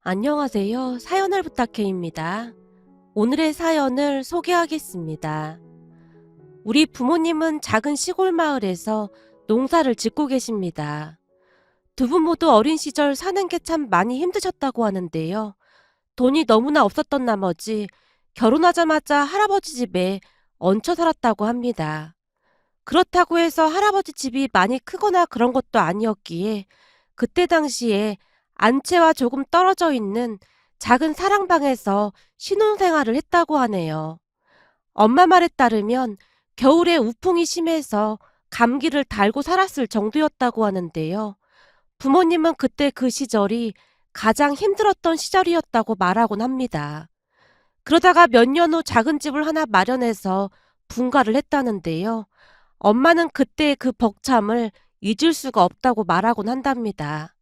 안녕하세요. 사연을 부탁해입니다. 오늘의 사연을 소개하겠습니다. 우리 부모님은 작은 시골 마을에서 농사를 짓고 계십니다. 두 분 모두 어린 시절 사는 게 참 많이 힘드셨다고 하는데요. 돈이 너무나 없었던 나머지 결혼하자마자 할아버지 집에 얹혀 살았다고 합니다. 그렇다고 해서 할아버지 집이 많이 크거나 그런 것도 아니었기에 그때 당시에 안채와 조금 떨어져 있는 작은 사랑방에서 신혼생활을 했다고 하네요. 엄마 말에 따르면 겨울에 우풍이 심해서 감기를 달고 살았을 정도였다고 하는데요. 부모님은 그때 그 시절이 가장 힘들었던 시절이었다고 말하곤 합니다. 그러다가 몇 년 후 작은 집을 하나 마련해서 분가를 했다는데요. 엄마는 그때의 그 벅참을 잊을 수가 없다고 말하곤 한답니다.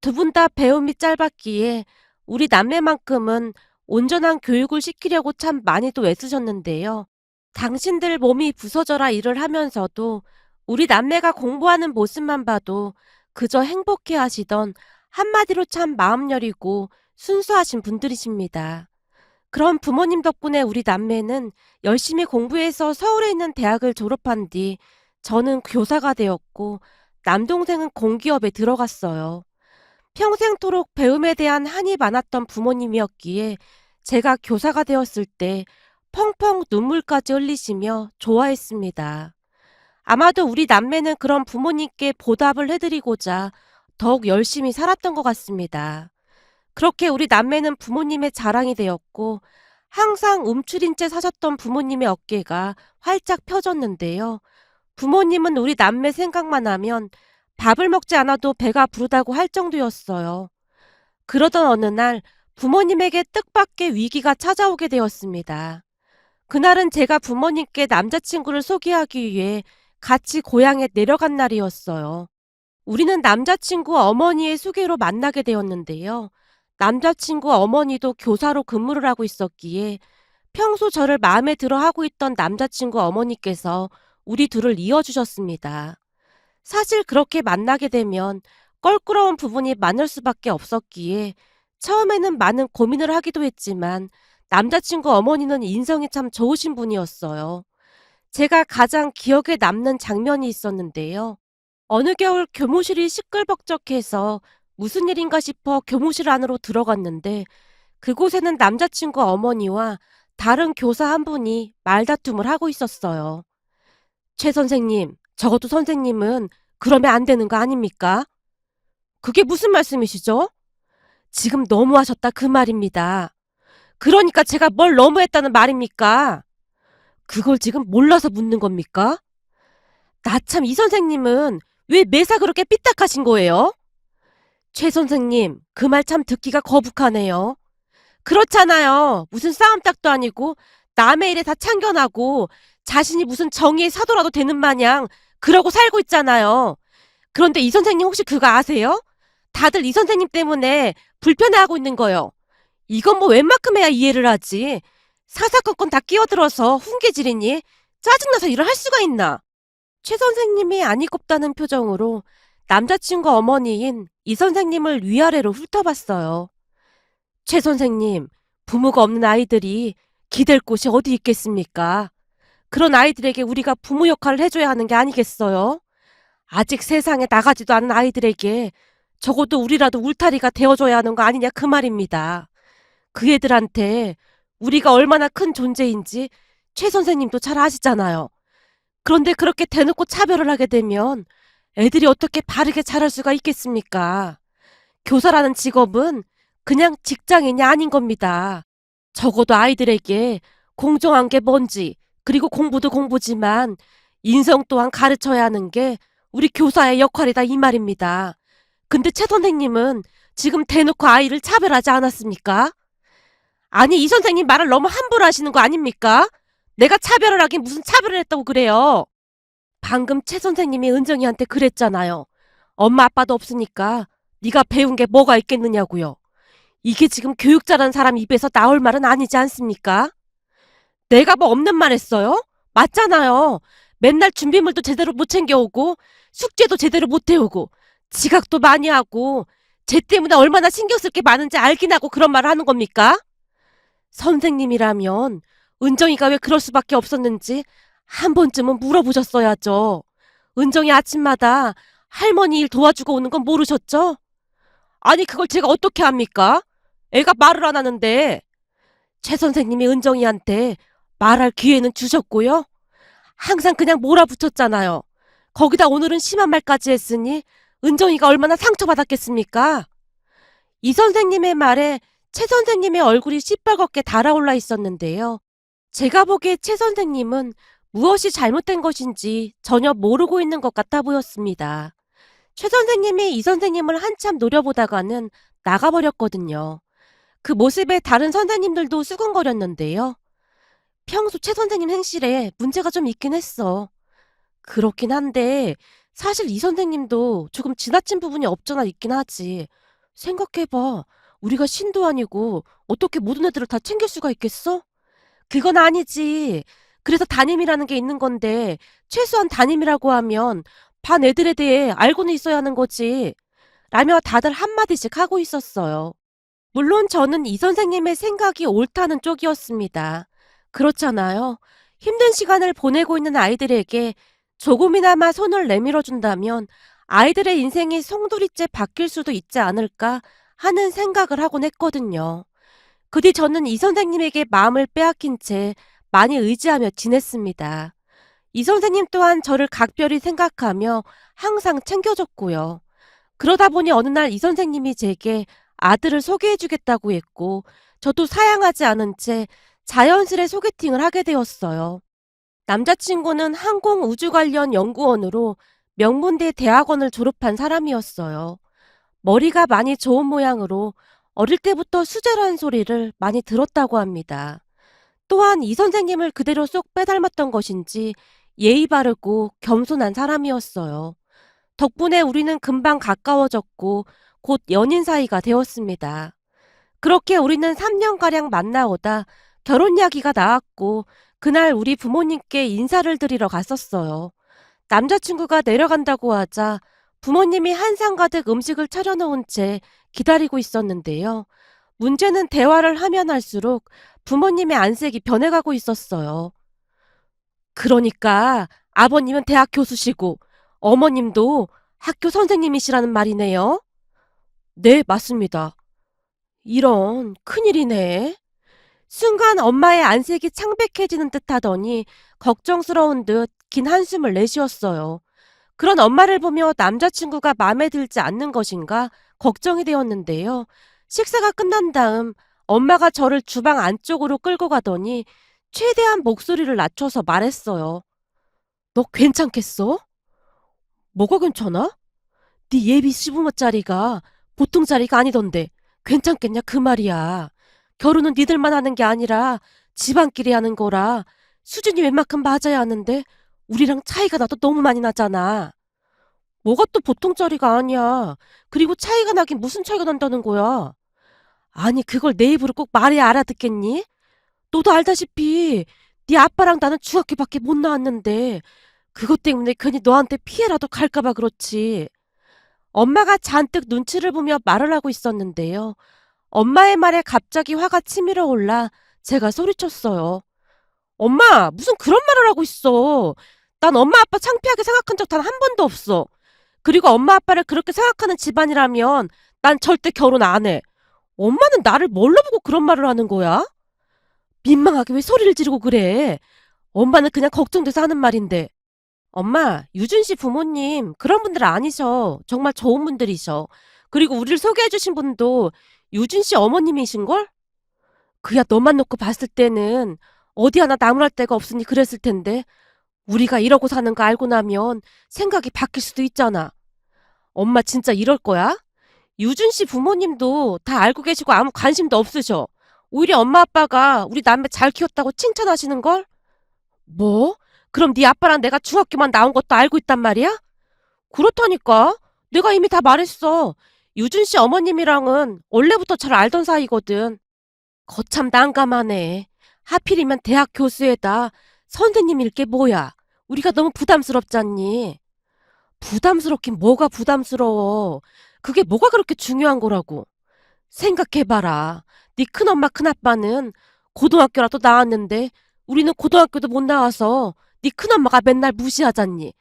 두 분 다 배움이 짧았기에 우리 남매만큼은 온전한 교육을 시키려고 참 많이도 애쓰셨는데요. 당신들 몸이 부서져라 일을 하면서도 우리 남매가 공부하는 모습만 봐도 그저 행복해 하시던 한마디로 참 마음 여리고 순수하신 분들이십니다. 그런 부모님 덕분에 우리 남매는 열심히 공부해서 서울에 있는 대학을 졸업한 뒤 저는 교사가 되었고 남동생은 공기업에 들어갔어요. 평생토록 배움에 대한 한이 많았던 부모님이었기에 제가 교사가 되었을 때 펑펑 눈물까지 흘리시며 좋아했습니다. 아마도 우리 남매는 그런 부모님께 보답을 해드리고자 더욱 열심히 살았던 것 같습니다. 그렇게 우리 남매는 부모님의 자랑이 되었고 항상 움츠린 채 사셨던 부모님의 어깨가 활짝 펴졌는데요. 부모님은 우리 남매 생각만 하면 밥을 먹지 않아도 배가 부르다고 할 정도였어요. 그러던 어느 날 부모님에게 뜻밖의 위기가 찾아오게 되었습니다. 그날은 제가 부모님께 남자친구를 소개하기 위해 같이 고향에 내려간 날이었어요. 우리는 남자친구 어머니의 소개로 만나게 되었는데요. 남자친구 어머니도 교사로 근무를 하고 있었기에 평소 저를 마음에 들어 하고 있던 남자친구 어머니께서 우리 둘을 이어주셨습니다. 사실 그렇게 만나게 되면 껄끄러운 부분이 많을 수밖에 없었기에 처음에는 많은 고민을 하기도 했지만 남자친구 어머니는 인성이 참 좋으신 분이었어요. 제가 가장 기억에 남는 장면이 있었는데요. 어느 겨울 교무실이 시끌벅적해서 무슨 일인가 싶어 교무실 안으로 들어갔는데 그곳에는 남자친구 어머니와 다른 교사 한 분이 말다툼을 하고 있었어요. 최 선생님, 적어도 선생님은 그러면 안 되는 거 아닙니까? 그게 무슨 말씀이시죠? 지금 너무하셨다 그 말입니다. 그러니까 제가 뭘 너무했다는 말입니까? 그걸 지금 몰라서 묻는 겁니까? 나 참 이 선생님은 왜 매사 그렇게 삐딱하신 거예요? 최 선생님, 그 말 참 듣기가 거북하네요. 그렇잖아요. 무슨 싸움딱도 아니고 남의 일에 다 참견하고 자신이 무슨 정의의 사도라도 되는 마냥 그러고 살고 있잖아요. 그런데 이 선생님 혹시 그거 아세요? 다들 이 선생님 때문에 불편해하고 있는 거요. 이건 뭐 웬만큼 해야 이해를 하지. 사사건건 다 끼어들어서 훈계질이니 짜증나서 일을 할 수가 있나. 최 선생님이 아니 곱다는 표정으로 남자친구 어머니인 이 선생님을 위아래로 훑어봤어요. 최 선생님, 부모가 없는 아이들이 기댈 곳이 어디 있겠습니까? 그런 아이들에게 우리가 부모 역할을 해줘야 하는 게 아니겠어요? 아직 세상에 나가지도 않은 아이들에게 적어도 우리라도 울타리가 되어줘야 하는 거 아니냐 그 말입니다. 그 애들한테 우리가 얼마나 큰 존재인지 최 선생님도 잘 아시잖아요. 그런데 그렇게 대놓고 차별을 하게 되면 애들이 어떻게 바르게 자랄 수가 있겠습니까? 교사라는 직업은 그냥 직장인이 아닌 겁니다. 적어도 아이들에게 공정한 게 뭔지, 그리고 공부도 공부지만 인성 또한 가르쳐야 하는 게 우리 교사의 역할이다 이 말입니다. 근데 최 선생님은 지금 대놓고 아이를 차별하지 않았습니까? 아니, 이 선생님 말을 너무 함부로 하시는 거 아닙니까? 내가 차별을 하긴 무슨 차별을 했다고 그래요. 방금 최 선생님이 은정이한테 그랬잖아요. 엄마 아빠도 없으니까 네가 배운 게 뭐가 있겠느냐고요. 이게 지금 교육자라는 사람 입에서 나올 말은 아니지 않습니까? 내가 뭐 없는 말 했어요? 맞잖아요. 맨날 준비물도 제대로 못 챙겨오고 숙제도 제대로 못 해오고 지각도 많이 하고 쟤 때문에 얼마나 신경 쓸 게 많은지 알긴 하고 그런 말을 하는 겁니까? 선생님이라면 은정이가 왜 그럴 수밖에 없었는지 한 번쯤은 물어보셨어야죠. 은정이 아침마다 할머니 일 도와주고 오는 건 모르셨죠? 아니 그걸 제가 어떻게 합니까? 애가 말을 안 하는데. 최 선생님이 은정이한테 말할 기회는 주셨고요. 항상 그냥 몰아붙였잖아요. 거기다 오늘은 심한 말까지 했으니 은정이가 얼마나 상처받았겠습니까? 이 선생님의 말에 최 선생님의 얼굴이 시뻘겋게 달아올라 있었는데요. 제가 보기에 최 선생님은 무엇이 잘못된 것인지 전혀 모르고 있는 것 같아 보였습니다. 최 선생님이 이 선생님을 한참 노려보다가는 나가버렸거든요. 그 모습에 다른 선생님들도 수근거렸는데요. 평소 최 선생님 행실에 문제가 좀 있긴 했어. 그렇긴 한데 사실 이 선생님도 조금 지나친 부분이 없잖아 있긴 하지. 생각해봐. 우리가 신도 아니고 어떻게 모든 애들을 다 챙길 수가 있겠어? 그건 아니지. 그래서 담임이라는 게 있는 건데 최소한 담임이라고 하면 반 애들에 대해 알고는 있어야 하는 거지. 라며 다들 한마디씩 하고 있었어요. 물론 저는 이 선생님의 생각이 옳다는 쪽이었습니다. 그렇잖아요. 힘든 시간을 보내고 있는 아이들에게 조금이나마 손을 내밀어 준다면 아이들의 인생이 송두리째 바뀔 수도 있지 않을까 하는 생각을 하곤 했거든요. 그 뒤 저는 이 선생님에게 마음을 빼앗긴 채 많이 의지하며 지냈습니다. 이 선생님 또한 저를 각별히 생각하며 항상 챙겨줬고요. 그러다 보니 어느 날 이 선생님이 제게 아들을 소개해주겠다고 했고 저도 사양하지 않은 채 자연스레 소개팅을 하게 되었어요. 남자친구는 항공우주 관련 연구원으로 명문대 대학원을 졸업한 사람이었어요. 머리가 많이 좋은 모양으로 어릴 때부터 수재라는 소리를 많이 들었다고 합니다. 또한 이 선생님을 그대로 쏙 빼닮았던 것인지 예의 바르고 겸손한 사람이었어요. 덕분에 우리는 금방 가까워졌고 곧 연인 사이가 되었습니다. 그렇게 우리는 3년가량 만나오다 결혼 이야기가 나왔고 그날 우리 부모님께 인사를 드리러 갔었어요. 남자친구가 내려간다고 하자 부모님이 한상 가득 음식을 차려놓은 채 기다리고 있었는데요. 문제는 대화를 하면 할수록 부모님의 안색이 변해가고 있었어요. 그러니까 아버님은 대학 교수시고 어머님도 학교 선생님이시라는 말이네요. 네, 맞습니다. 이런 큰일이네. 순간 엄마의 안색이 창백해지는 듯 하더니 걱정스러운 듯 긴 한숨을 내쉬었어요. 그런 엄마를 보며 남자친구가 마음에 들지 않는 것인가 걱정이 되었는데요. 식사가 끝난 다음 엄마가 저를 주방 안쪽으로 끌고 가더니 최대한 목소리를 낮춰서 말했어요. 너 괜찮겠어? 뭐가 괜찮아? 네 예비 시부모짜리가 보통 자리가 아니던데 괜찮겠냐 그 말이야. 결혼은 니들만 하는 게 아니라 집안끼리 하는 거라 수준이 웬만큼 맞아야 하는데 우리랑 차이가 나도 너무 많이 나잖아. 뭐가 또 보통 자리가 아니야. 그리고 차이가 나긴 무슨 차이가 난다는 거야. 아니 그걸 내 입으로 꼭 말해야 알아듣겠니? 너도 알다시피 네 아빠랑 나는 중학교밖에 못 나왔는데 그것 때문에 괜히 너한테 피해라도 갈까 봐 그렇지. 엄마가 잔뜩 눈치를 보며 말을 하고 있었는데요. 엄마의 말에 갑자기 화가 치밀어 올라 제가 소리쳤어요. 엄마, 무슨 그런 말을 하고 있어. 난 엄마 아빠 창피하게 생각한 적 단 한 번도 없어. 그리고 엄마 아빠를 그렇게 생각하는 집안이라면 난 절대 결혼 안 해. 엄마는 나를 뭘로 보고 그런 말을 하는 거야? 민망하게 왜 소리를 지르고 그래? 엄마는 그냥 걱정돼서 하는 말인데. 엄마, 유준 씨 부모님 그런 분들 아니셔. 정말 좋은 분들이셔. 그리고 우리를 소개해주신 분도 유준 씨 어머님이신걸? 그야 너만 놓고 봤을 때는 어디 하나 나무랄 데가 없으니 그랬을 텐데 우리가 이러고 사는 거 알고 나면 생각이 바뀔 수도 있잖아. 엄마 진짜 이럴 거야? 유준 씨 부모님도 다 알고 계시고 아무 관심도 없으셔. 오히려 엄마 아빠가 우리 남매 잘 키웠다고 칭찬하시는걸? 뭐? 그럼 네 아빠랑 내가 중학교만 나온 것도 알고 있단 말이야? 그렇다니까. 내가 이미 다 말했어. 유준 씨 어머님이랑은 원래부터 잘 알던 사이거든. 거참 난감하네. 하필이면 대학 교수에다 선생님일 게 뭐야. 우리가 너무 부담스럽잖니. 부담스럽긴 뭐가 부담스러워. 그게 뭐가 그렇게 중요한 거라고. 생각해봐라. 네 큰엄마 큰아빠는 고등학교라도 나왔는데 우리는 고등학교도 못 나와서 네 큰엄마가 맨날 무시하잖니.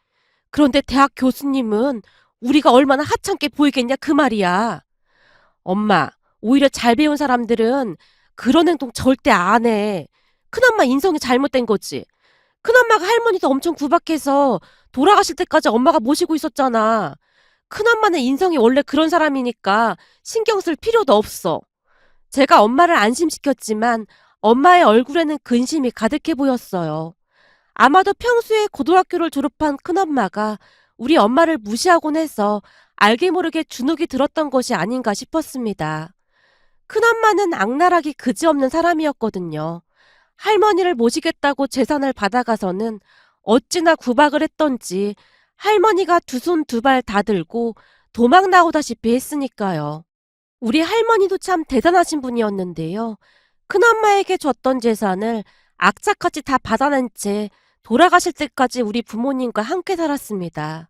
그런데 대학 교수님은 우리가 얼마나 하찮게 보이겠냐 그 말이야. 엄마, 오히려 잘 배운 사람들은 그런 행동 절대 안 해. 큰엄마 인성이 잘못된 거지. 큰엄마가 할머니도 엄청 구박해서 돌아가실 때까지 엄마가 모시고 있었잖아. 큰엄마는 인성이 원래 그런 사람이니까 신경 쓸 필요도 없어. 제가 엄마를 안심시켰지만 엄마의 얼굴에는 근심이 가득해 보였어요. 아마도 평소에 고등학교를 졸업한 큰엄마가 우리 엄마를 무시하곤 해서 알게 모르게 주눅이 들었던 것이 아닌가 싶었습니다. 큰엄마는 악랄하기 그지없는 사람이었거든요. 할머니를 모시겠다고 재산을 받아가서는 어찌나 구박을 했던지 할머니가 두 손 두 발 다 들고 도망 나오다시피 했으니까요. 우리 할머니도 참 대단하신 분이었는데요. 큰엄마에게 줬던 재산을 악착같이 다 받아낸 채 돌아가실 때까지 우리 부모님과 함께 살았습니다.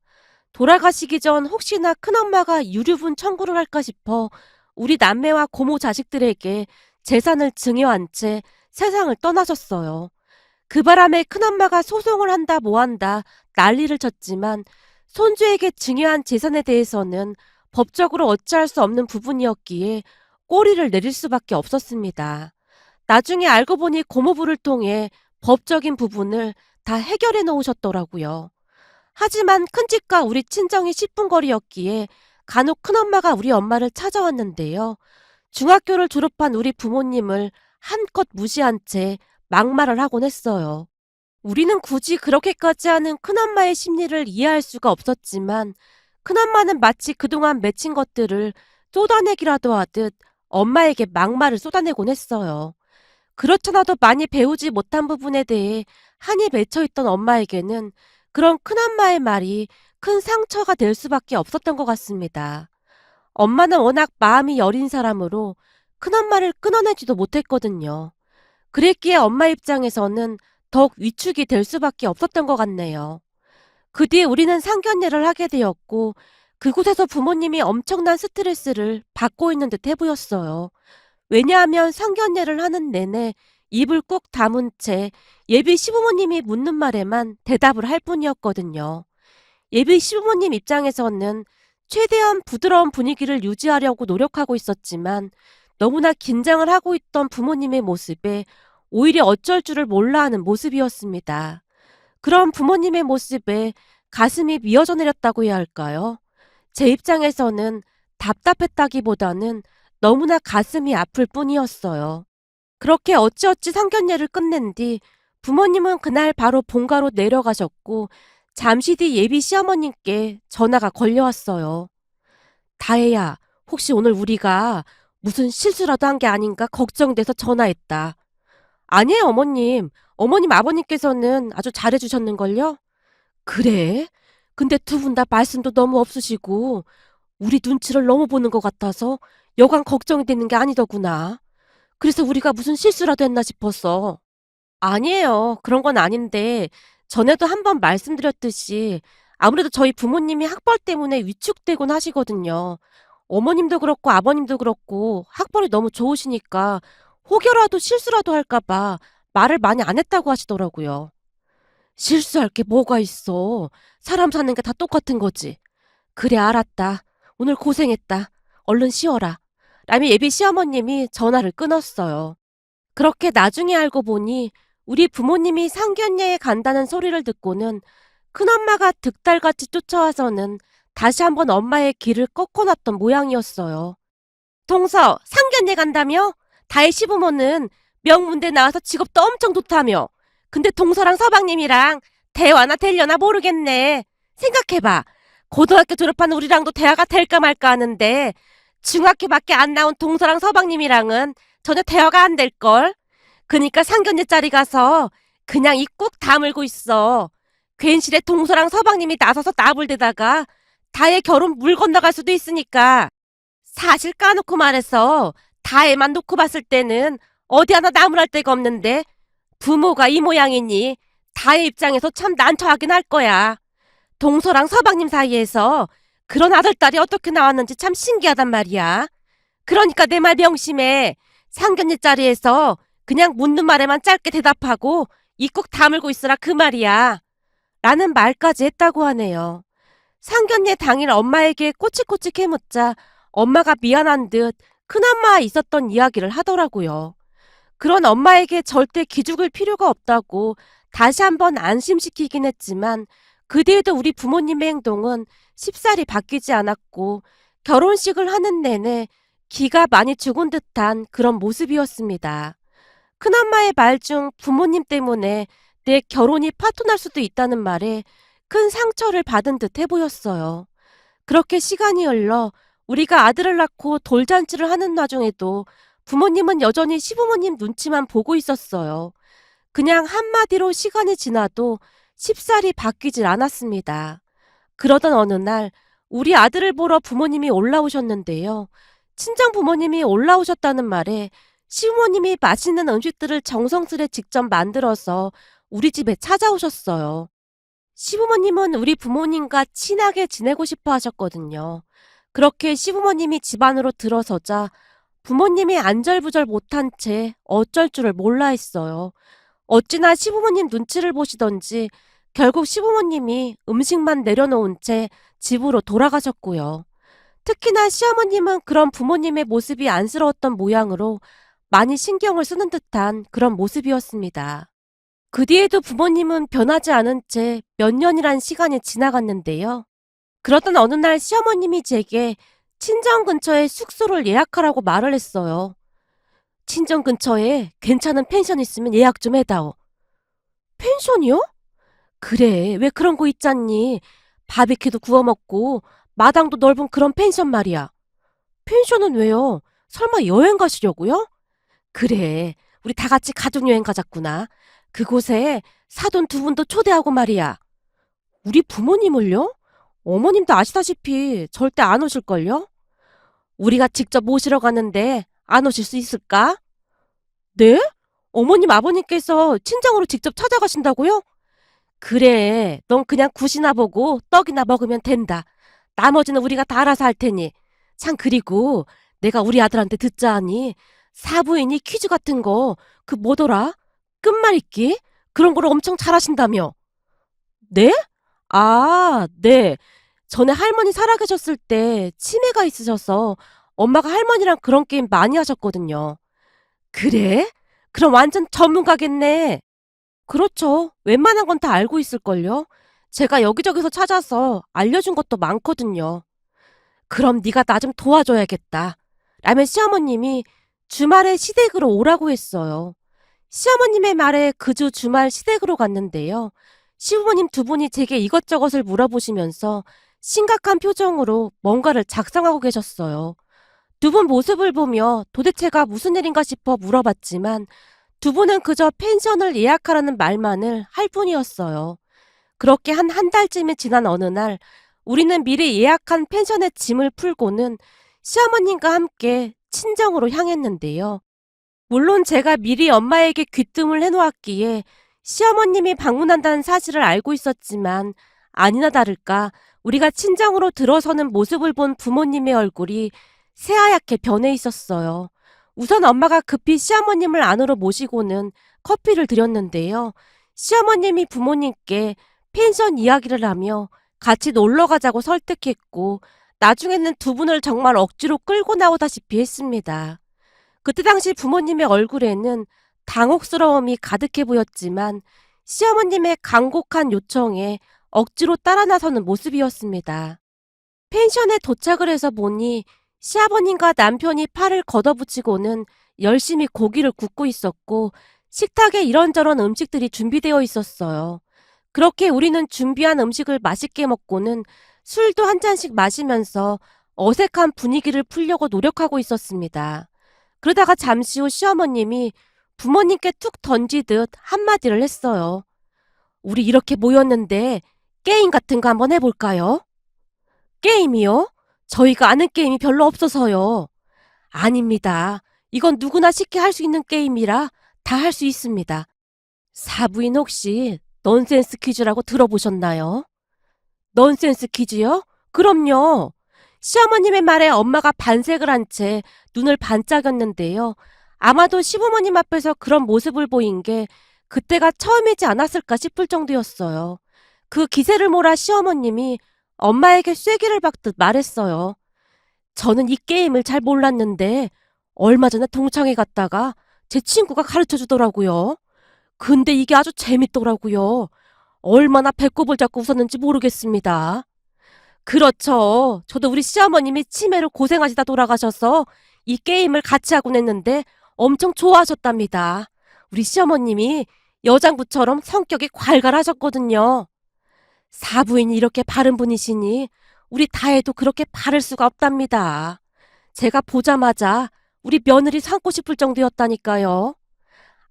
돌아가시기 전 혹시나 큰엄마가 유류분 청구를 할까 싶어 우리 남매와 고모 자식들에게 재산을 증여한 채 세상을 떠나셨어요. 그 바람에 큰엄마가 소송을 한다 뭐한다 난리를 쳤지만 손주에게 증여한 재산에 대해서는 법적으로 어찌할 수 없는 부분이었기에 꼬리를 내릴 수밖에 없었습니다. 나중에 알고 보니 고모부를 통해 법적인 부분을 다 해결해 놓으셨더라고요. 하지만 큰집과 우리 친정이 10분 거리였기에 간혹 큰엄마가 우리 엄마를 찾아왔는데요. 중학교를 졸업한 우리 부모님을 한껏 무시한 채 막말을 하곤 했어요. 우리는 굳이 그렇게까지 하는 큰엄마의 심리를 이해할 수가 없었지만 큰엄마는 마치 그동안 맺힌 것들을 쏟아내기라도 하듯 엄마에게 막말을 쏟아내곤 했어요. 그렇잖아도 많이 배우지 못한 부분에 대해 한이 맺혀있던 엄마에게는 그런 큰엄마의 말이 큰 상처가 될 수밖에 없었던 것 같습니다. 엄마는 워낙 마음이 여린 사람으로 큰엄마를 끊어내지도 못했거든요. 그랬기에 엄마 입장에서는 더욱 위축이 될 수밖에 없었던 것 같네요. 그 뒤에 우리는 상견례를 하게 되었고 그곳에서 부모님이 엄청난 스트레스를 받고 있는 듯해 보였어요. 왜냐하면 상견례를 하는 내내 입을 꾹 다문 채 예비 시부모님이 묻는 말에만 대답을 할 뿐이었거든요. 예비 시부모님 입장에서는 최대한 부드러운 분위기를 유지하려고 노력하고 있었지만 너무나 긴장을 하고 있던 부모님의 모습에 오히려 어쩔 줄을 몰라 하는 모습이었습니다. 그런 부모님의 모습에 가슴이 미어져 내렸다고 해야 할까요? 제 입장에서는 답답했다기보다는 너무나 가슴이 아플 뿐이었어요. 그렇게 어찌어찌 상견례를 끝낸 뒤 부모님은 그날 바로 본가로 내려가셨고 잠시 뒤 예비 시어머님께 전화가 걸려왔어요. 다혜야, 혹시 오늘 우리가 무슨 실수라도 한 게 아닌가 걱정돼서 전화했다. 아니에요, 어머님. 어머님 아버님께서는 아주 잘해주셨는걸요? 그래? 근데 두 분 다 말씀도 너무 없으시고 우리 눈치를 너무 보는 것 같아서 여간 걱정이 되는 게 아니더구나. 그래서 우리가 무슨 실수라도 했나 싶었어. 아니에요. 그런 건 아닌데 전에도 한번 말씀드렸듯이 아무래도 저희 부모님이 학벌 때문에 위축되곤 하시거든요. 어머님도 그렇고 아버님도 그렇고 학벌이 너무 좋으시니까 혹여라도 실수라도 할까 봐 말을 많이 안 했다고 하시더라고요. 실수할 게 뭐가 있어. 사람 사는 게 다 똑같은 거지. 그래 알았다. 오늘 고생했다. 얼른 쉬어라. 라며 예비 시어머님이 전화를 끊었어요. 그렇게 나중에 알고 보니 우리 부모님이 상견례에 간다는 소리를 듣고는 큰엄마가 득달같이 쫓아와서는 다시 한번 엄마의 길을 꺾어놨던 모양이었어요. 동서, 상견례 간다며? 다혜 시부모는 명문대 나와서 직업도 엄청 좋다며. 근데 동서랑 서방님이랑 대화나 되려나 모르겠네. 생각해봐. 고등학교 졸업한 우리랑도 대화가 될까 말까 하는데 중학교밖에 안 나온 동서랑 서방님이랑은 전혀 대화가 안 될걸. 그니까 상견례 자리 가서 그냥 입 꾹 다물고 있어. 괜시레 동서랑 서방님이 나서서 나불대다가 다혜 결혼 물 건너갈 수도 있으니까. 사실 까놓고 말해서 다혜만 놓고 봤을 때는 어디 하나 나무랄 데가 없는데 부모가 이 모양이니 다혜 입장에서 참 난처하긴 할 거야. 동서랑 서방님 사이에서 그런 아들딸이 어떻게 나왔는지 참 신기하단 말이야. 그러니까 내 말 명심해. 상견례 자리에서 그냥 묻는 말에만 짧게 대답하고 입 꼭 다물고 있으라 그 말이야. 라는 말까지 했다고 하네요. 상견례 당일 엄마에게 꼬치꼬치 캐묻자 엄마가 미안한 듯 큰엄마와 있었던 이야기를 하더라고요. 그런 엄마에게 절대 기죽을 필요가 없다고 다시 한번 안심시키긴 했지만 그 뒤에도 우리 부모님의 행동은 쉽사리 바뀌지 않았고 결혼식을 하는 내내 기가 많이 죽은 듯한 그런 모습이었습니다. 큰엄마의 말 중 부모님 때문에 내 결혼이 파토날 수도 있다는 말에 큰 상처를 받은 듯 해보였어요. 그렇게 시간이 흘러 우리가 아들을 낳고 돌잔치를 하는 와중에도 부모님은 여전히 시부모님 눈치만 보고 있었어요. 그냥 한마디로 시간이 지나도 쉽사리 바뀌질 않았습니다. 그러던 어느 날 우리 아들을 보러 부모님이 올라오셨는데요. 친정 부모님이 올라오셨다는 말에 시부모님이 맛있는 음식들을 정성스레 직접 만들어서 우리 집에 찾아오셨어요. 시부모님은 우리 부모님과 친하게 지내고 싶어 하셨거든요. 그렇게 시부모님이 집 안으로 들어서자 부모님이 안절부절 못한 채 어쩔 줄을 몰라 했어요. 어찌나 시부모님 눈치를 보시던지 결국 시부모님이 음식만 내려놓은 채 집으로 돌아가셨고요. 특히나 시어머님은 그런 부모님의 모습이 안쓰러웠던 모양으로 많이 신경을 쓰는 듯한 그런 모습이었습니다. 그 뒤에도 부모님은 변하지 않은 채 몇 년이란 시간이 지나갔는데요. 그러던 어느 날 시어머님이 제게 친정 근처에 숙소를 예약하라고 말을 했어요. 친정 근처에 괜찮은 펜션 있으면 예약 좀 해다오. 펜션이요? 그래, 왜 그런 거 있잖니. 바비큐도 구워 먹고 마당도 넓은 그런 펜션 말이야. 펜션은 왜요? 설마 여행 가시려고요? 그래, 우리 다 같이 가족여행 가자꾸나. 그곳에 사돈 두 분도 초대하고 말이야. 우리 부모님을요? 어머님도 아시다시피 절대 안 오실걸요? 우리가 직접 모시러 가는데 안 오실 수 있을까? 네? 어머님 아버님께서 친정으로 직접 찾아가신다고요? 그래, 넌 그냥 굿이나 보고 떡이나 먹으면 된다. 나머지는 우리가 다 알아서 할 테니. 참 그리고 내가 우리 아들한테 듣자 하니 사부인이 퀴즈 같은 거 그 뭐더라? 끝말잇기? 그런 걸 엄청 잘하신다며. 네? 아, 네. 전에 할머니 살아계셨을 때 치매가 있으셔서 엄마가 할머니랑 그런 게임 많이 하셨거든요. 그래? 그럼 완전 전문가겠네. 그렇죠. 웬만한 건 다 알고 있을걸요. 제가 여기저기서 찾아서 알려준 것도 많거든요. 그럼 네가 나 좀 도와줘야겠다. 라면 시어머님이 주말에 시댁으로 오라고 했어요. 시어머님의 말에 그 주 주말 시댁으로 갔는데요. 시부모님 두 분이 제게 이것저것을 물어보시면서 심각한 표정으로 뭔가를 작성하고 계셨어요. 두 분 모습을 보며 도대체가 무슨 일인가 싶어 물어봤지만 두 분은 그저 펜션을 예약하라는 말만을 할 뿐이었어요. 그렇게 한 달쯤이 지난 어느 날 우리는 미리 예약한 펜션의 짐을 풀고는 시어머님과 함께 친정으로 향했는데요. 물론 제가 미리 엄마에게 귀뜸을 해놓았기에 시어머님이 방문한다는 사실을 알고 있었지만 아니나 다를까 우리가 친정으로 들어서는 모습을 본 부모님의 얼굴이 새하얗게 변해 있었어요. 우선 엄마가 급히 시어머님을 안으로 모시고는 커피를 드렸는데요. 시어머님이 부모님께 펜션 이야기를 하며 같이 놀러 가자고 설득했고 나중에는 두 분을 정말 억지로 끌고 나오다시피 했습니다. 그때 당시 부모님의 얼굴에는 당혹스러움이 가득해 보였지만 시어머님의 간곡한 요청에 억지로 따라 나서는 모습이었습니다. 펜션에 도착을 해서 보니 시아버님과 남편이 팔을 걷어붙이고는 열심히 고기를 굽고 있었고 식탁에 이런저런 음식들이 준비되어 있었어요. 그렇게 우리는 준비한 음식을 맛있게 먹고는 술도 한 잔씩 마시면서 어색한 분위기를 풀려고 노력하고 있었습니다. 그러다가 잠시 후 시어머님이 부모님께 툭 던지듯 한마디를 했어요. 우리 이렇게 모였는데 게임 같은 거 한번 해볼까요? 게임이요? 저희가 아는 게임이 별로 없어서요. 아닙니다. 이건 누구나 쉽게 할 수 있는 게임이라 다 할 수 있습니다. 사부인 혹시 넌센스 퀴즈라고 들어보셨나요? 넌센스 퀴즈요? 그럼요. 시어머님의 말에 엄마가 반색을 한 채 눈을 반짝였는데요. 아마도 시부모님 앞에서 그런 모습을 보인 게 그때가 처음이지 않았을까 싶을 정도였어요. 그 기세를 몰아 시어머님이 엄마에게 쐐기를 박듯 말했어요. 저는 이 게임을 잘 몰랐는데 얼마 전에 동창회 갔다가 제 친구가 가르쳐 주더라고요. 근데 이게 아주 재밌더라고요. 얼마나 배꼽을 잡고 웃었는지 모르겠습니다. 그렇죠. 저도 우리 시어머님이 치매로 고생하시다 돌아가셔서 이 게임을 같이 하곤 했는데 엄청 좋아하셨답니다. 우리 시어머님이 여장부처럼 성격이 괄괄하셨거든요. 사부인이 이렇게 바른 분이시니 우리 다혜도 그렇게 바를 수가 없답니다. 제가 보자마자 우리 며느리 삼고 싶을 정도였다니까요.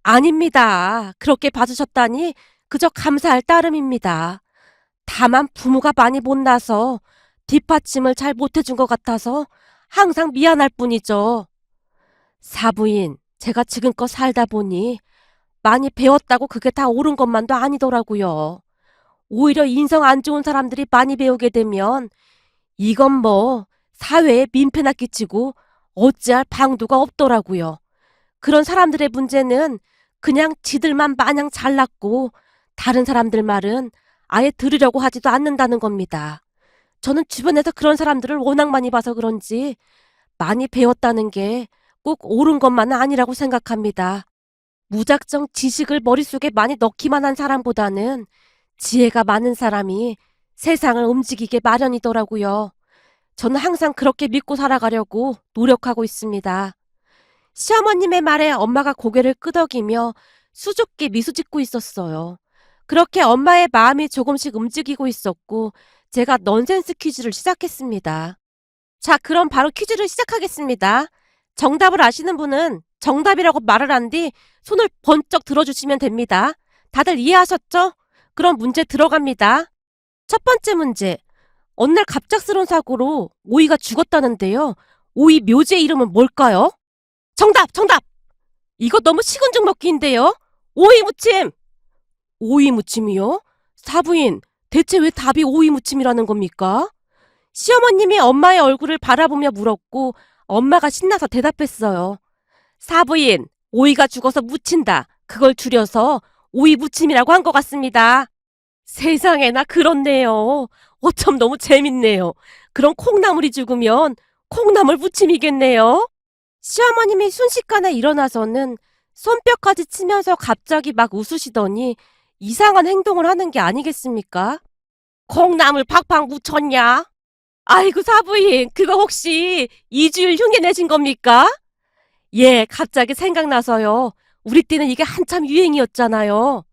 아닙니다. 그렇게 봐주셨다니 그저 감사할 따름입니다. 다만 부모가 많이 못나서 뒷받침을 잘 못해준 것 같아서 항상 미안할 뿐이죠. 사부인, 제가 지금껏 살다 보니 많이 배웠다고 그게 다 옳은 것만도 아니더라고요. 오히려 인성 안 좋은 사람들이 많이 배우게 되면 이건 뭐 사회에 민폐나 끼치고 어찌할 방도가 없더라고요. 그런 사람들의 문제는 그냥 지들만 마냥 잘났고 다른 사람들 말은 아예 들으려고 하지도 않는다는 겁니다. 저는 주변에서 그런 사람들을 워낙 많이 봐서 그런지 많이 배웠다는 게 꼭 옳은 것만은 아니라고 생각합니다. 무작정 지식을 머릿속에 많이 넣기만 한 사람보다는 지혜가 많은 사람이 세상을 움직이게 마련이더라고요. 저는 항상 그렇게 믿고 살아가려고 노력하고 있습니다. 시어머님의 말에 엄마가 고개를 끄덕이며 수줍게 미소 짓고 있었어요. 그렇게 엄마의 마음이 조금씩 움직이고 있었고 제가 넌센스 퀴즈를 시작했습니다. 자, 그럼 바로 퀴즈를 시작하겠습니다. 정답을 아시는 분은 정답이라고 말을 한 뒤 손을 번쩍 들어주시면 됩니다. 다들 이해하셨죠? 그럼 문제 들어갑니다. 첫 번째 문제. 어느 날 갑작스러운 사고로 오이가 죽었다는데요. 오이 묘지의 이름은 뭘까요? 정답! 정답! 이거 너무 식은죽 먹기인데요. 오이 무침! 오이 무침이요? 사부인, 대체 왜 답이 오이 무침이라는 겁니까? 시어머님이 엄마의 얼굴을 바라보며 물었고 엄마가 신나서 대답했어요. 사부인, 오이가 죽어서 무친다. 그걸 줄여서 오이 무침이라고 한 것 같습니다. 세상에나 그렇네요. 어쩜 너무 재밌네요. 그럼 콩나물이 죽으면 콩나물 무침이겠네요. 시어머님이 순식간에 일어나서는 손뼉까지 치면서 갑자기 막 웃으시더니 이상한 행동을 하는 게 아니겠습니까? 콩나물 팍팍 묻혔냐? 아이고 사부인, 그거 혹시 이주일 흉내 내신 겁니까? 예, 갑자기 생각나서요. 우리 때는 이게 한참 유행이었잖아요.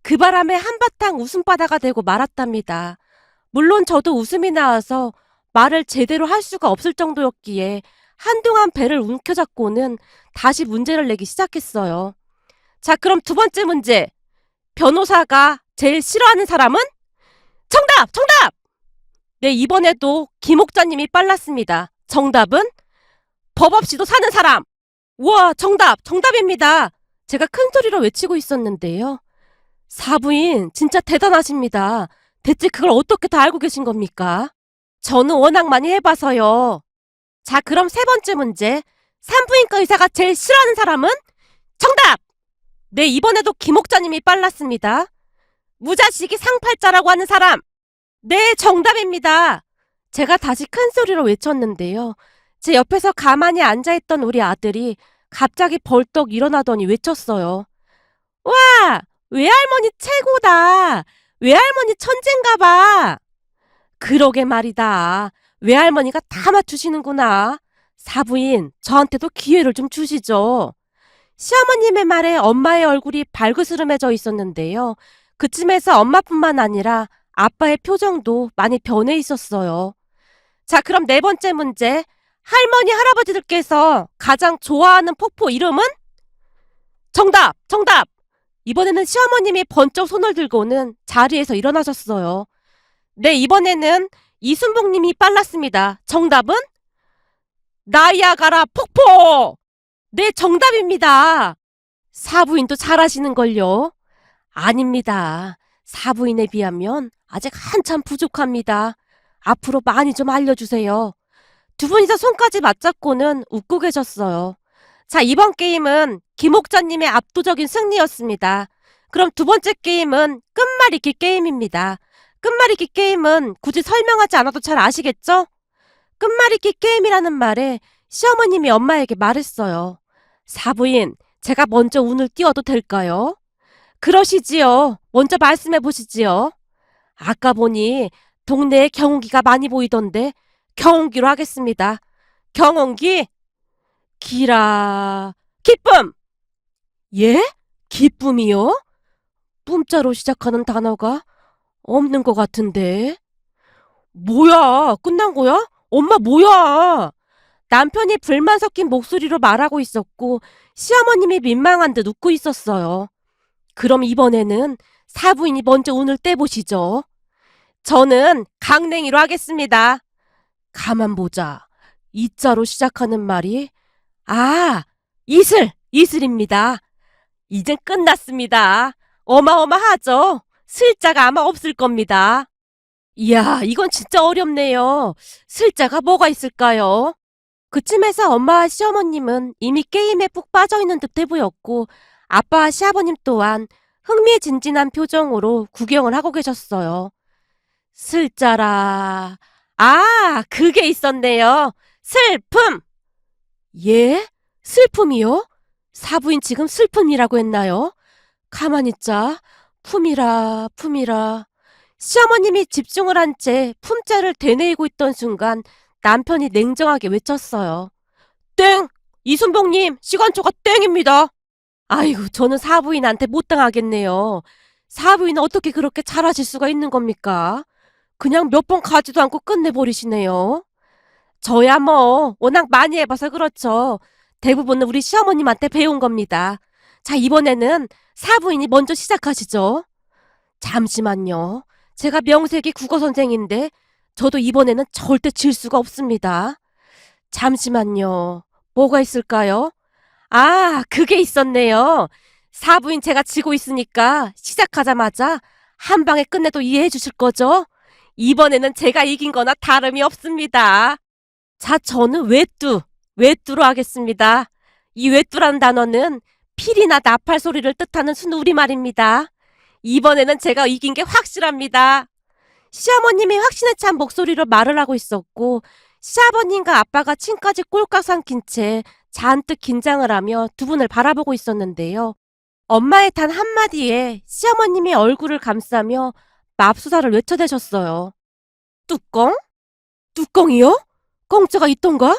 그 바람에 한바탕 웃음바다가 되고 말았답니다. 물론 저도 웃음이 나와서 말을 제대로 할 수가 없을 정도였기에 한동안 배를 움켜잡고는 다시 문제를 내기 시작했어요. 자, 그럼 두 번째 문제. 변호사가 제일 싫어하는 사람은? 정답! 정답! 네, 이번에도 김옥자님이 빨랐습니다. 정답은? 법 없이도 사는 사람! 우와, 정답! 정답입니다. 제가 큰 소리로 외치고 있었는데요. 사부인, 진짜 대단하십니다. 대체 그걸 어떻게 다 알고 계신 겁니까? 저는 워낙 많이 해봐서요. 자, 그럼 세 번째 문제. 산부인과 의사가 제일 싫어하는 사람은? 정답! 네, 이번에도 김옥자님이 빨랐습니다. 무자식이 상팔자라고 하는 사람! 네, 정답입니다. 제가 다시 큰 소리로 외쳤는데요. 제 옆에서 가만히 앉아있던 우리 아들이 갑자기 벌떡 일어나더니 외쳤어요. 와! 외할머니 최고다! 외할머니 천재인가 봐! 그러게 말이다. 외할머니가 다 맞추시는구나. 사부인, 저한테도 기회를 좀 주시죠. 시어머님의 말에 엄마의 얼굴이 발그스름해져 있었는데요. 그쯤에서 엄마뿐만 아니라 아빠의 표정도 많이 변해 있었어요. 자, 그럼 네 번째 문제. 할머니, 할아버지들께서 가장 좋아하는 폭포 이름은? 정답! 정답! 이번에는 시어머님이 번쩍 손을 들고는 자리에서 일어나셨어요. 네, 이번에는 이순복님이 빨랐습니다. 정답은? 나이아가라 폭포! 네, 정답입니다. 사부인도 잘하시는걸요. 아닙니다. 사부인에 비하면 아직 한참 부족합니다. 앞으로 많이 좀 알려주세요. 두 분이서 손까지 맞잡고는 웃고 계셨어요. 자, 이번 게임은 김옥자님의 압도적인 승리였습니다. 그럼 두 번째 게임은 끝말잇기 게임입니다. 끝말잇기 게임은 굳이 설명하지 않아도 잘 아시겠죠? 끝말잇기 게임이라는 말에 시어머님이 엄마에게 말했어요. 사부인, 제가 먼저 운을 띄워도 될까요? 그러시지요. 먼저 말씀해 보시지요. 아까 보니 동네에 경운기가 많이 보이던데 경운기로 하겠습니다. 경운기? 기라, 기쁨! 예? 기쁨이요? 뿜자로 시작하는 단어가 없는 것 같은데. 뭐야? 끝난 거야? 엄마 뭐야? 남편이 불만 섞인 목소리로 말하고 있었고 시어머님이 민망한 듯 웃고 있었어요. 그럼 이번에는 사부인이 먼저 운을 떼보시죠. 저는 강냉이로 하겠습니다. 가만 보자. 이자로 시작하는 말이 이슬입니다. 이젠 끝났습니다. 어마어마하죠? 슬자가 아마 없을 겁니다. 이야, 이건 진짜 어렵네요. 슬자가 뭐가 있을까요? 그쯤에서 엄마와 시어머님은 이미 게임에 푹 빠져있는 듯해 보였고 아빠와 시아버님 또한 흥미진진한 표정으로 구경을 하고 계셨어요. 슬자라. 그게 있었네요. 슬픔! 예? 슬픔이요? 사부인 지금 슬픔이라고 했나요? 가만히 있자. 품이라. 시어머님이 집중을 한 채 품자를 되뇌이고 있던 순간 남편이 냉정하게 외쳤어요. 땡! 이순봉님, 시간초가 땡입니다. 아이고, 저는 사부인한테 못 당하겠네요. 사부인은 어떻게 그렇게 잘하실 수가 있는 겁니까? 그냥 몇 번 가지도 않고 끝내버리시네요. 저야 워낙 많이 해봐서 그렇죠. 대부분은 우리 시어머님한테 배운 겁니다. 자, 이번에는 사부인이 먼저 시작하시죠. 잠시만요. 제가 명색이 국어선생인데 저도 이번에는 절대 질 수가 없습니다. 잠시만요. 뭐가 있을까요? 그게 있었네요. 사부인 제가 지고 있으니까 시작하자마자 한 방에 끝내도 이해해 주실 거죠? 이번에는 제가 이긴 거나 다름이 없습니다. 자, 저는 외뚜로 하겠습니다. 이 외뚜라는 단어는 필이나 나팔 소리를 뜻하는 순우리말입니다. 이번에는 제가 이긴 게 확실합니다. 시어머님이 확신에 찬 목소리로 말을 하고 있었고 시아버님과 아빠가 침까지 꼴깍 삼킨 채 잔뜩 긴장을 하며 두 분을 바라보고 있었는데요. 엄마의 단 한마디에 시어머님이 얼굴을 감싸며 맙소사를 외쳐대셨어요. 뚜껑? 뚜껑이요? 공짜가 있던가?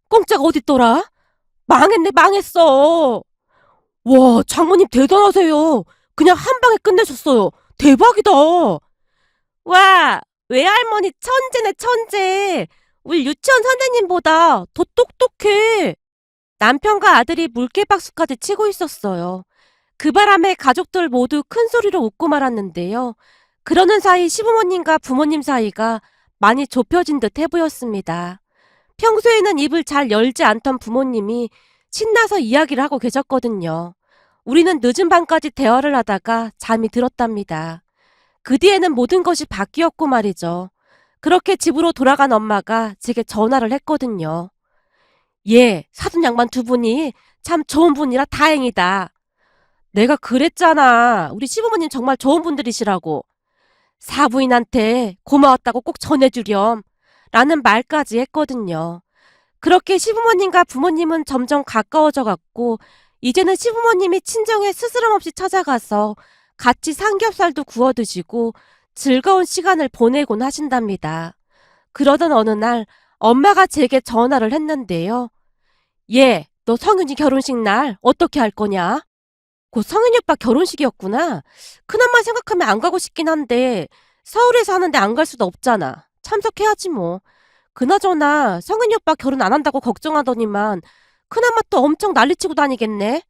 공짜가 어딨더라? 망했네, 망했어. 와, 장모님 대단하세요. 그냥 한 방에 끝내셨어요. 대박이다. 와, 외할머니 천재네, 천재. 우리 유치원 선생님보다 더 똑똑해. 남편과 아들이 물개박수까지 치고 있었어요. 그 바람에 가족들 모두 큰 소리로 웃고 말았는데요. 그러는 사이 시부모님과 부모님 사이가 많이 좁혀진 듯 해 보였습니다. 평소에는 입을 잘 열지 않던 부모님이 신나서 이야기를 하고 계셨거든요. 우리는 늦은 밤까지 대화를 하다가 잠이 들었답니다. 그 뒤에는 모든 것이 바뀌었고 말이죠. 그렇게 집으로 돌아간 엄마가 제게 전화를 했거든요. 예, 사돈 양반 두 분이 참 좋은 분이라 다행이다. 내가 그랬잖아. 우리 시부모님 정말 좋은 분들이시라고. 사부인한테 고마웠다고 꼭 전해주렴. 라는 말까지 했거든요. 그렇게 시부모님과 부모님은 점점 가까워져 갔고 이제는 시부모님이 친정에 스스럼 없이 찾아가서 같이 삼겹살도 구워 드시고 즐거운 시간을 보내곤 하신답니다. 그러던 어느 날 엄마가 제게 전화를 했는데요. 예, 너 성윤이 결혼식 날 어떻게 할 거냐? 곧 성윤이 오빠 결혼식이었구나. 큰엄마 생각하면 안 가고 싶긴 한데 서울에 사는데 안 갈 수도 없잖아. 참석해야지 뭐. 그나저나 성윤이 오빠 결혼 안 한다고 걱정하더니만 큰엄마 또 엄청 난리치고 다니겠네.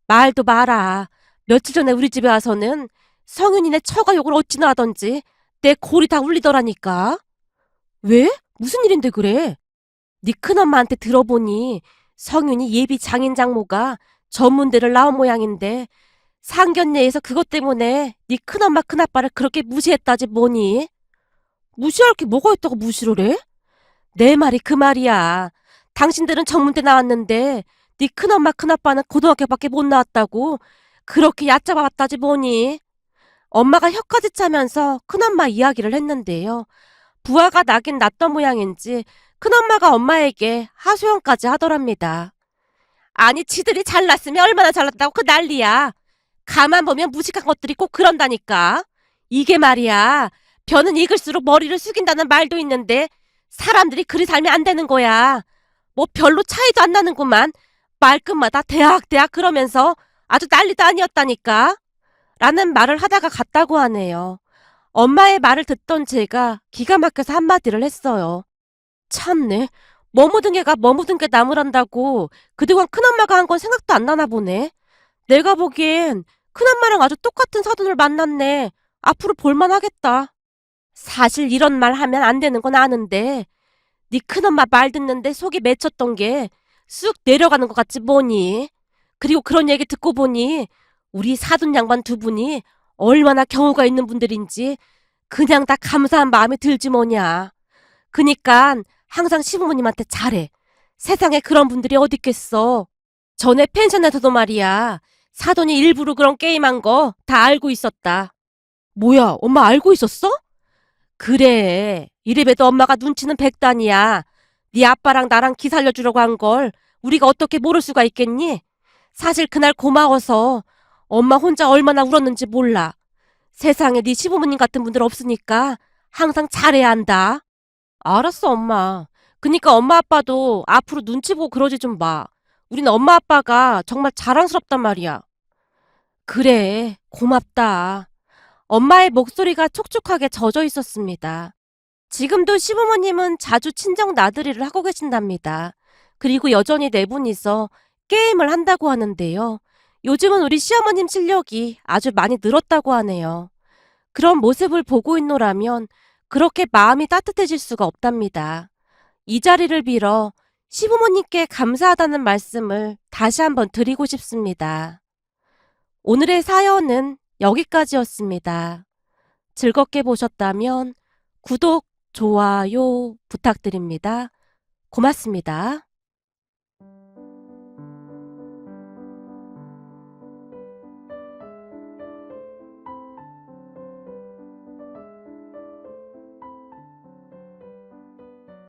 말도 마라. 며칠 전에 우리 집에 와서는 성윤이네 처가 욕을 어찌나 하던지 내 골이 다 울리더라니까. 왜? 무슨 일인데 그래? 네 큰엄마한테 들어보니 성윤이 예비 장인 장모가 전문대를 나온 모양인데 상견례에서 그것 때문에 네 큰엄마 큰아빠를 그렇게 무시했다지 뭐니? 무시할 게 뭐가 있다고 무시를 해? 내 말이 그 말이야. 당신들은 정문대 나왔는데 네 큰엄마 큰아빠는 고등학교밖에 못 나왔다고 그렇게 얕잡아봤다지 뭐니. 엄마가 혀까지 차면서 큰엄마 이야기를 했는데요. 부하가 나긴 났던 모양인지 큰엄마가 엄마에게 하소연까지 하더랍니다. 아니 지들이 잘났으면 얼마나 잘났다고 그 난리야. 가만 보면 무식한 것들이 꼭 그런다니까. 이게 말이야. 벼는 익을수록 머리를 숙인다는 말도 있는데 사람들이 그리 살면 안 되는 거야. 뭐 별로 차이도 안 나는구만. 말끝마다 대학 그러면서 아주 난리도 아니었다니까. 라는 말을 하다가 갔다고 하네요. 엄마의 말을 듣던 제가 기가 막혀서 한마디를 했어요. 참네. 뭐 묻은 개가 뭐 묻은 게 나무란다고 그동안 큰엄마가 한 건 생각도 안 나나 보네. 내가 보기엔 큰엄마랑 아주 똑같은 사돈을 만났네. 앞으로 볼만하겠다. 사실 이런 말 하면 안 되는 건 아는데 네 큰엄마 말 듣는데 속이 맺혔던 게 쑥 내려가는 것 같지 뭐니. 그리고 그런 얘기 듣고 보니 우리 사돈 양반 두 분이 얼마나 경우가 있는 분들인지 그냥 다 감사한 마음이 들지 뭐냐. 그니깐 항상 시부모님한테 잘해. 세상에 그런 분들이 어딨겠어. 전에 펜션에서도 말이야. 사돈이 일부러 그런 게임한 거 다 알고 있었다. 뭐야, 엄마 알고 있었어? 그래. 이래봬도 엄마가 눈치는 백단이야. 네 아빠랑 나랑 기 살려주려고 한 걸 우리가 어떻게 모를 수가 있겠니? 사실 그날 고마워서 엄마 혼자 얼마나 울었는지 몰라. 세상에 네 시부모님 같은 분들 없으니까 항상 잘해야 한다. 알았어, 엄마. 그니까 엄마 아빠도 앞으로 눈치 보고 그러지 좀 마. 우린 엄마 아빠가 정말 자랑스럽단 말이야. 그래, 고맙다. 엄마의 목소리가 촉촉하게 젖어 있었습니다. 지금도 시부모님은 자주 친정 나들이를 하고 계신답니다. 그리고 여전히 네 분이서 게임을 한다고 하는데요. 요즘은 우리 시어머님 실력이 아주 많이 늘었다고 하네요. 그런 모습을 보고 있노라면 그렇게 마음이 따뜻해질 수가 없답니다. 이 자리를 빌어 시부모님께 감사하다는 말씀을 다시 한번 드리고 싶습니다. 오늘의 사연은 여기까지였습니다. 즐겁게 보셨다면 구독, 좋아요 부탁드립니다. 고맙습니다.